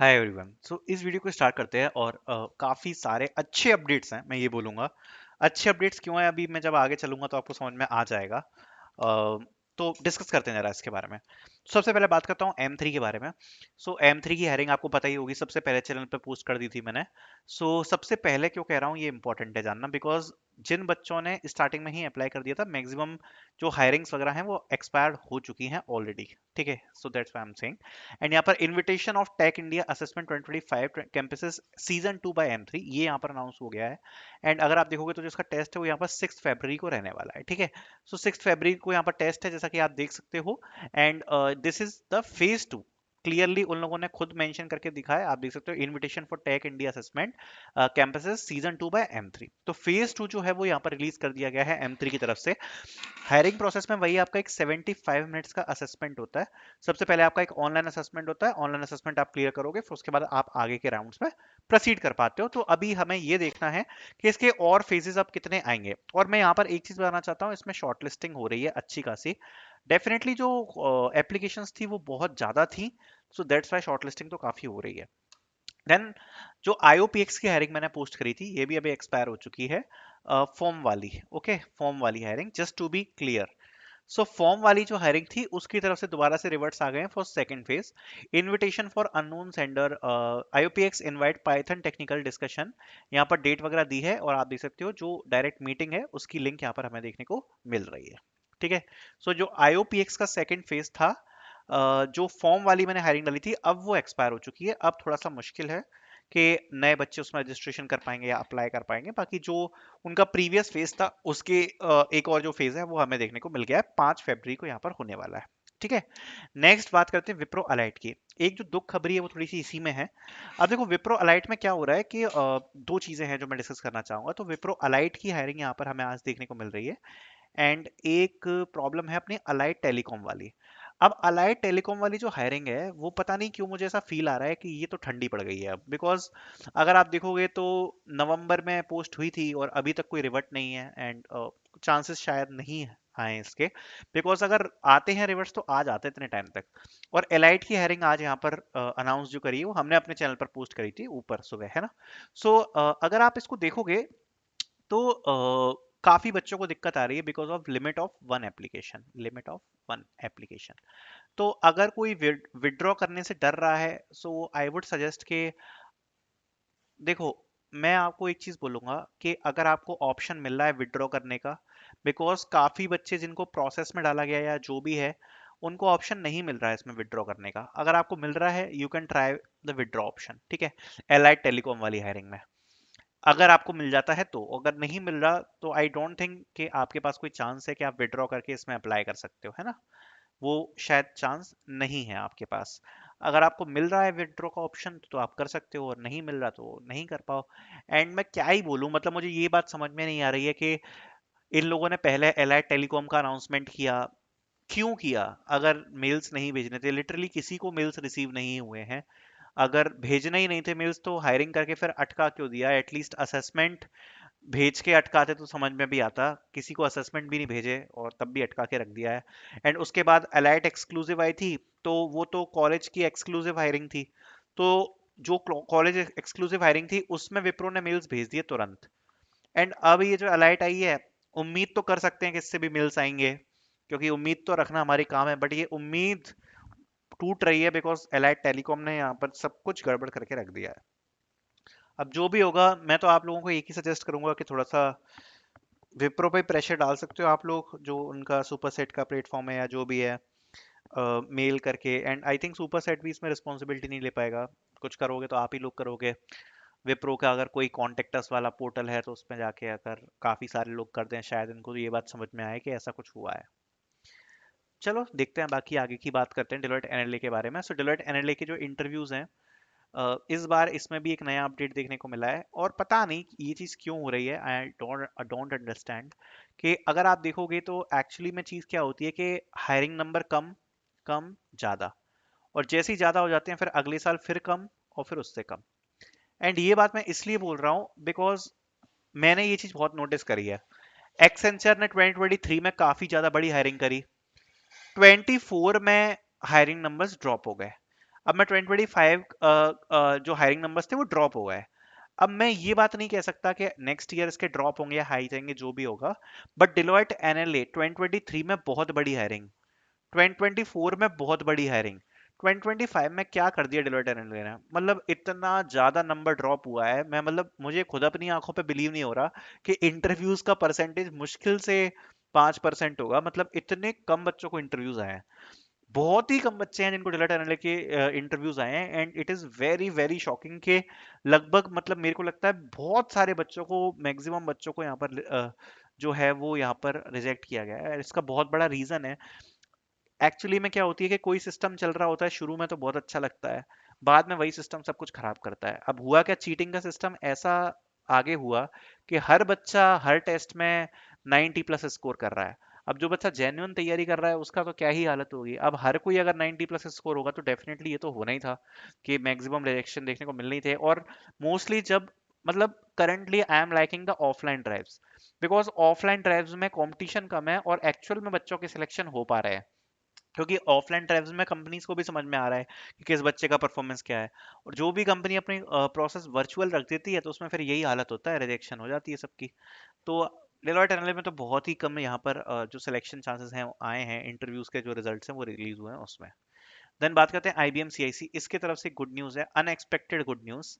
Hi everyone. इस video को start करते हैं और काफ़ी सारे अच्छे अपडेट्स हैं, मैं ये बोलूँगा। अच्छे अपडेट्स क्यों हैं, अभी मैं जब आगे चलूँगा तो आपको समझ में आ जाएगा। तो डिस्कस करते हैं जरा इसके बारे में। सबसे पहले बात करता हूँ M3 के बारे में। M3 की हायरिंग आपको पता ही होगी, सबसे पहले चैनल पे पोस्ट कर दी थी मैंने। सबसे पहले क्यों कह रहा हूँ, ये इंपॉर्टेंट है जानना, बिकॉज जिन बच्चों ने स्टार्टिंग में ही अप्लाई कर दिया था, मैक्सिमम जो हायरिंग्स वगैरह हैं वो एक्सपायर्ड हो चुकी हैं ऑलरेडी। ठीक है, so that's why I am saying. And यहाँ पर invitation of tech India assessment 2025 campuses season 2 by M3 ये यहाँ पर अनाउंस हो गया है। एंड अगर आप देखोगे तो जो इसका टेस्ट है वो यहाँ पर 6 फरवरी को रहने वाला है। ठीक है, 6 फरवरी को यहाँ पर टेस्ट है, जैसा कि आप देख सकते हो। And this is the phase 2। Clearly उन लोगों ने खुद मेंशन करके दिखाया, आप देख सकते हो, invitation for tech India assessment campuses season 2 by M3। तो फेज 2 जो है वो यहाँ पर रिलीज कर दिया गया है M3 की तरफ से। हायरिंग प्रोसेस में वही आपका एक 75 मिनट्स का असेसमेंट होता है। सबसे पहले आपका एक ऑनलाइन असेसमेंट होता है, ऑनलाइन असेसमेंट आप क्लियर करोगे, फिर उसके बाद आप आगे के राउंड्स में प्रोसीड कर पाते हो। तो अभी हमें ये देखना है कि इसके और फेजेस अब कितने आएंगे। और मैं यहाँ पर एक चीज बताना चाहता हूँ, इसमें शॉर्टलिस्टिंग हो रही है अच्छी खासी। डेफिनेटली जो एप्लीकेशंस थी वो बहुत ज्यादा थी, सो दैट्स वाई शॉर्टलिस्टिंग तो काफी हो रही है। देन जो IOPX की हायरिंग मैंने पोस्ट करी थी, ये भी अभी एक्सपायर हो चुकी है। फॉर्म वाली, ओके, फॉर्म वाली hiring, just to be clear. Form वाली जो हायरिंग थी उसकी तरफ से दोबारा से रिवर्ट्स आ गए हैं for second phase. Invitation for unknown sender, IOPX invite Python technical discussion, यहाँ पर डेट वगैरह दी है और आप देख सकते हो जो डायरेक्ट मीटिंग है उसकी लिंक यहाँ पर हमें देखने को मिल रही है। ठीक है, जो IOPX का सेकंड फेज था, जो फॉर्म वाली मैंने हायरिंग डाली थी, अब वो एक्सपायर हो चुकी है। अब थोड़ा सा मुश्किल है कि नए बच्चे उसमें रजिस्ट्रेशन कर पाएंगे या अप्लाई कर पाएंगे। बाकी जो उनका प्रीवियस फेज था उसके एक और जो फेज है वो हमें देखने को मिल गया है, 5 फरवरी को यहाँ पर होने वाला है। ठीक है, नेक्स्ट बात करते हैं विप्रो अलाइट की। एक जो दुख खबरी है वो थोड़ी सी इसी में है। अब देखो विप्रो अलाइट में क्या हो रहा है कि दो चीजें हैं जो मैं डिस्कस करना चाहूंगा। तो विप्रो अलाइट की हायरिंग यहाँ पर हमें आज देखने को मिल रही है। एंड एक प्रॉब्लम है अपनी अलाइट टेलीकॉम वाली। अब अलाइट टेलीकॉम वाली जो हायरिंग है वो पता नहीं क्यों मुझे ऐसा फील आ रहा है कि ये तो ठंडी पड़ गई है अब। बिकॉज अगर आप देखोगे तो नवंबर में पोस्ट हुई थी और अभी तक कोई रिवर्ट नहीं है। एंड चांसेस शायद नहीं आए इसके, बिकॉज अगर आते हैं रिवर्ट्स तो आ जाते हैं इतने टाइम तक। और एलाइट की हायरिंग आज यहाँ पर अनाउंस जो करी है वो हमने अपने चैनल पर पोस्ट करी थी ऊपर सुबह, है ना। अगर आप इसको देखोगे तो काफी बच्चों को दिक्कत आ रही है because of limit of one application. तो अगर कोई विड्रॉ करने से डर रहा है, सो आई वुड सजेस्ट कि देखो, मैं आपको एक चीज बोलूंगा कि अगर आपको ऑप्शन मिल रहा है विड्रॉ करने का, बिकॉज काफी बच्चे जिनको प्रोसेस में डाला गया या जो भी है उनको ऑप्शन नहीं मिल रहा है इसमें विड्रॉ करने का। अगर आपको मिल रहा है you can try the withdraw option. ठीक है, एलाइट टेलीकॉम वाली हायरिंग में अगर आपको मिल जाता है तो, अगर नहीं मिल रहा तो आई डोंट थिंक कि आपके पास कोई चांस है कि आप विड्रॉ करके इसमें अप्लाई कर सकते हो, है ना। वो शायद चांस नहीं है आपके पास। अगर आपको मिल रहा है विड्रॉ का ऑप्शन तो आप कर सकते हो, और नहीं मिल रहा तो नहीं कर पाओ। एंड मैं क्या ही बोलूं, मतलब मुझे ये बात समझ में नहीं आ रही है कि इन लोगों ने पहले एलाइट टेलीकॉम का अनाउंसमेंट किया, क्यों किया। अगर मेल्स नहीं भेजने थे, लिटरली किसी को मेल्स रिसीव नहीं हुए हैं, अगर भेजने ही नहीं थे मेल्स तो हायरिंग करके फिर अटका क्यों दिया। एटलीस्ट असेसमेंट भेज के अटकाते तो समझ में भी आता। किसी को असेसमेंट भी नहीं भेजे और तब भी अटका के रख दिया है। एंड उसके बाद अलाइट एक्सक्लूसिव आई थी, तो वो तो कॉलेज की एक्सक्लूसिव हायरिंग थी। तो जो कॉलेज एक्सक्लूसिव हायरिंग थी उसमें विप्रो ने मेल्स भेज दिए तुरंत। एंड अब ये जो अलाइट आई है, उम्मीद तो कर सकते हैं कि इससे भी मेल्स आएंगे, क्योंकि उम्मीद तो रखना हमारी काम है। बट ये उम्मीद टूट रही है बिकॉज एलाइट टेलीकॉम ने यहाँ पर सब कुछ गड़बड़ करके रख दिया है। अब जो भी होगा, मैं तो आप लोगों को एक ही सजेस्ट करूंगा कि थोड़ा सा विप्रो पे प्रेशर डाल सकते हो आप लोग, जो उनका सुपर सेट का प्लेटफॉर्म है या जो भी है, मेल करके। And I think super set भी इसमें रिस्पॉन्सिबिलिटी नहीं ले पाएगा, कुछ करोगे तो आप ही लोग करोगे। विप्रो का अगर कोई कॉन्टेक्टस वाला पोर्टल है तो उसमें जाके अगर काफी सारे लोग कर दें, शायद इनको तो ये बात समझ में आए कि ऐसा कुछ हुआ है। चलो देखते हैं, बाकी आगे की बात करते हैं डिलॉयट एनएलए के बारे में। डिलॉयट एनएलए के जो इंटरव्यूज हैं, इस बार इसमें भी एक नया अपडेट देखने को मिला है। और पता नहीं ये चीज़ क्यों हो रही है, आई डोंट अंडरस्टैंड। कि अगर आप देखोगे तो एक्चुअली में चीज़ क्या होती है कि हायरिंग नंबर कम कम ज़्यादा, और जैसे ही ज़्यादा हो जाते हैं फिर अगले साल फिर कम और फिर उससे कम। एंड ये बात मैं इसलिए बोल रहा हूँ बिकॉज मैंने ये चीज़ बहुत नोटिस करी है। एक्सेंचर ने 2023 में काफ़ी ज़्यादा बड़ी हायरिंग करी, 24 में हायरिंग नंबर्स ड्रॉप हो गए। अब मैं 2025 जो हायरिंग नंबर्स थे वो ड्रॉप हो गए। अब मैं ये बात नहीं कह सकता कि नेक्स्ट ईयर इसके ड्रॉप होंगे या हाई जाएंगे, जो भी होगा, बट डिलॉयट एनएलए 2023 में बहुत बड़ी हायरिंग, 2024 में बहुत बड़ी हायरिंग, 2025 में क्या कर दिया डिलॉयट एनएलए ने, मतलब इतना ज्यादा नंबर ड्रॉप हुआ है, मैं मतलब मुझे खुद अपनी आंखों पे बिलीव नहीं हो रहा कि इंटरव्यूज का परसेंटेज मुश्किल से 5% होगा, मतलब इतने कम बच्चों को इंटरव्यूज आए हैं। बहुत ही कम बच्चे हैं जिनको डिलॉयट एनएलए के इंटरव्यूज आए हैं, and it is very very shocking के लगभग, मतलब मेरे को लगता है बहुत सारे बच्चों को, मैक्सिमम बच्चों को यहाँ पर जो है वो यहाँ पर रिजेक्ट किया गया है। इसका बहुत बड़ा रीजन है एक्चुअली में क्या होती है कि कोई सिस्टम चल रहा होता है शुरू में तो बहुत अच्छा लगता है, बाद में वही सिस्टम सब कुछ खराब करता है। अब हुआ क्या, चीटिंग का सिस्टम ऐसा आगे हुआ कि हर बच्चा हर टेस्ट में 90 प्लस स्कोर कर रहा है। अब जो बच्चा जेन्युइन तैयारी कर रहा है उसका तो क्या ही हालत होगी। अब हर कोई अगर 90 प्लस स्कोर होगा तो डेफिनेटली ये तो होना ही था कि मैक्सिमम रिजेक्शन देखने को मिलनी थे। और मोस्टली जब, मतलब currently I am liking the offline drives, because offline drives में कंपटीशन कम है और एक्चुअल में बच्चों के सिलेक्शन हो पा रहे हैं, क्योंकि ऑफलाइन ड्राइव्स में कंपनीज को भी समझ में आ रहा है कि किस बच्चे का परफॉर्मेंस क्या है। और जो भी कंपनी अपनी प्रोसेस वर्चुअल रख देती है तो उसमें फिर यही हालत होता है, रिजेक्शन हो जाती है सबकी। तो डेलॉयट एनालिस में तो बहुत ही कम यहाँ पर जो सिलेक्शन चांसेस हैं आए हैं, इंटरव्यूज के जो रिजल्ट्स हैं वो रिलीज हुए हैं उसमें। देन बात करते हैं आईबीएम सीआईसी, इसके तरफ से गुड न्यूज़ है, अनएक्सपेक्टेड गुड न्यूज़।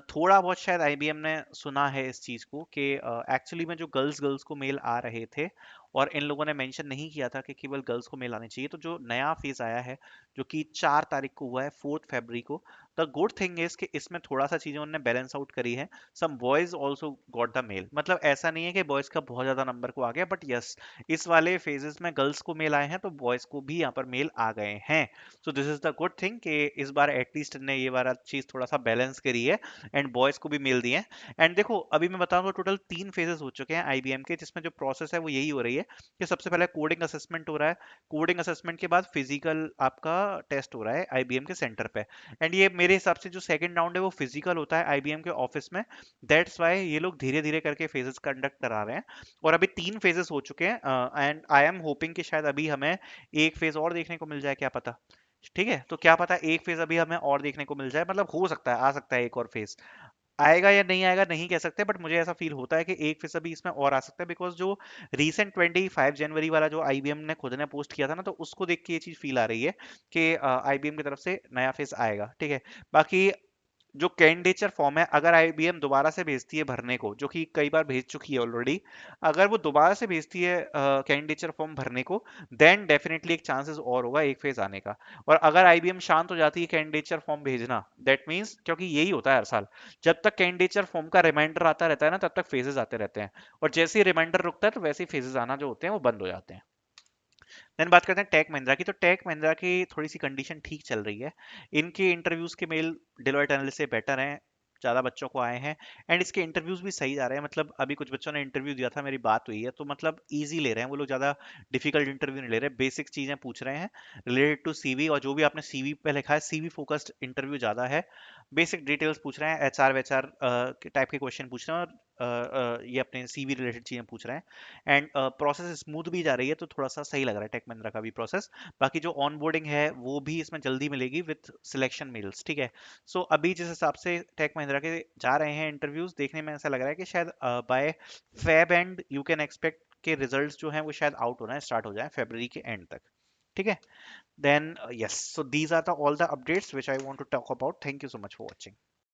थोड़ा बहुत शायद आईबीएम ने सुना है इस चीज़ को कि एक्चुअली में जो गर्ल्स गर्ल्स को मेल आ रहे थे, और इन लोगों ने मेंशन नहीं किया था कि केवल गर्ल्स को मेल आने चाहिए, तो जो नया फेज आया है जो कि 4 तारीख को हुआ है, 4 फरवरी को, द गुड थिंग इज कि इसमें थोड़ा सा चीज़ें उन्होंने बैलेंस आउट करी है। Some boys also got the mail, मतलब ऐसा नहीं है कि बॉयज का बहुत ज़्यादा नंबर को आ गया, बट यस, इस वाले फेजेस में गर्ल्स को मेल आए हैं तो बॉयज को भी यहाँ पर मेल आ गए हैं। So this is the good thing कि इस बार एटलीस्ट ने ये वाला चीज़ थोड़ा सा बैलेंस करी है, एंड बॉयज को भी मेल दिए हैं। एंड देखो अभी मैं बताऊं तो टोटल 3 फेजेस हो चुके हैं आईबीएम के, जिसमें जो प्रोसेस है वो यही हो रही है कि सबसे पहले कोडिंग असेसमेंट हो रहा है, कोडिंग असेसमेंट के बाद फिजिकल आपका टेस्ट हो रहा है आईबीएम के सेंटर पे। एंड ये मेरे हिसाब से जो सेकंड राउंड है वो फिजिकल होता है आईबीएम के ऑफिस में। दैट्स वाई ये लोग धीरे धीरे करके फेजेस कंडक्ट करा रहे हैं, और अभी 3 फेजेस हो चुके हैं, एंड आई एम होपिंग कि शायद अभी हमें एक फेज और देखने को मिल जाए, क्या पता। ठीक है, तो क्या पता एक फेज अभी हमें और देखने को मिल जाए, मतलब हो सकता है, आ सकता है एक और फेज। आएगा या नहीं आएगा नहीं कह सकते, बट मुझे ऐसा फील होता है कि एक फीसद भी इसमें और आ सकता है, बिकॉज जो रीसेंट 25 जनवरी वाला जो आईबीएम ने खुद ने पोस्ट किया था ना, तो उसको देख के ये चीज फील आ रही है कि आईबीएम की तरफ से नया फेज आएगा। ठीक है, बाकी जो कैंडिडेचर फॉर्म है, अगर आईबीएम दोबारा से भेजती है भरने को, जो कि कई बार भेज चुकी है ऑलरेडी, अगर वो दोबारा से भेजती है कैंडिडेचर फॉर्म भरने को, देन डेफिनेटली एक चांसेस और होगा एक फेज आने का। और अगर आईबीएम शांत हो जाती है कैंडिडेचर फॉर्म भेजना, दैट मींस, क्योंकि यही होता है हर साल, जब तक कैंडिडेचर फॉर्म का रिमाइंडर आता रहता है ना तब तक फेजेस आते रहते हैं, और जैसे ही रिमाइंडर रुकता है तो वैसे ही फेजेस आना जो होते हैं वो बंद हो जाते हैं। देन बात करते हैं टेक महिंद्रा की, तो टेक महिंद्रा की थोड़ी सी कंडीशन ठीक चल रही है। इनके इंटरव्यूज के मेल डिलॉयट एनालिस्ट से बेटर हैं, ज़्यादा बच्चों को आए हैं, एंड इसके इंटरव्यूज भी सही जा रहे हैं। मतलब अभी कुछ बच्चों ने इंटरव्यू दिया था, मेरी बात हुई है, तो मतलब इजी ले रहे हैं वो लोग, ज़्यादा डिफिकल्ट इंटरव्यू नहीं ले रहे, बेसिक चीज़ें पूछ रहे हैं रिलेटेड टू सीवी, और जो भी आपने सीवी पे लिखा है सीवी फोकस्ड इंटरव्यू ज़्यादा है। बेसिक डिटेल्स पूछ रहे हैं, एचआर वेचआर टाइप के क्वेश्चन पूछ रहे हैं, और ये अपने सीवी रिलेटेड चीज़ें पूछ रहे हैं। एंड प्रोसेस स्मूथ भी जा रही है, तो थोड़ा सा सही लग रहा है टेक महिंद्रा का भी प्रोसेस। बाकी जो ऑन बोर्डिंग है वो भी इसमें जल्दी मिलेगी विथ सिलेक्शन मेल्स। ठीक है, सो अभी जिस हिसाब से टेक महिंद्रा के जा रहे हैं इंटरव्यूज, देखने में ऐसा लग रहा है कि शायद by Feb end you can expect के रिजल्ट्स जो हैं वो शायद आउट होना स्टार्ट हो जाए फरवरी के एंड तक। ठीक है, then yes, so these are the all the updates which I want to talk about. Thank you so much for watching.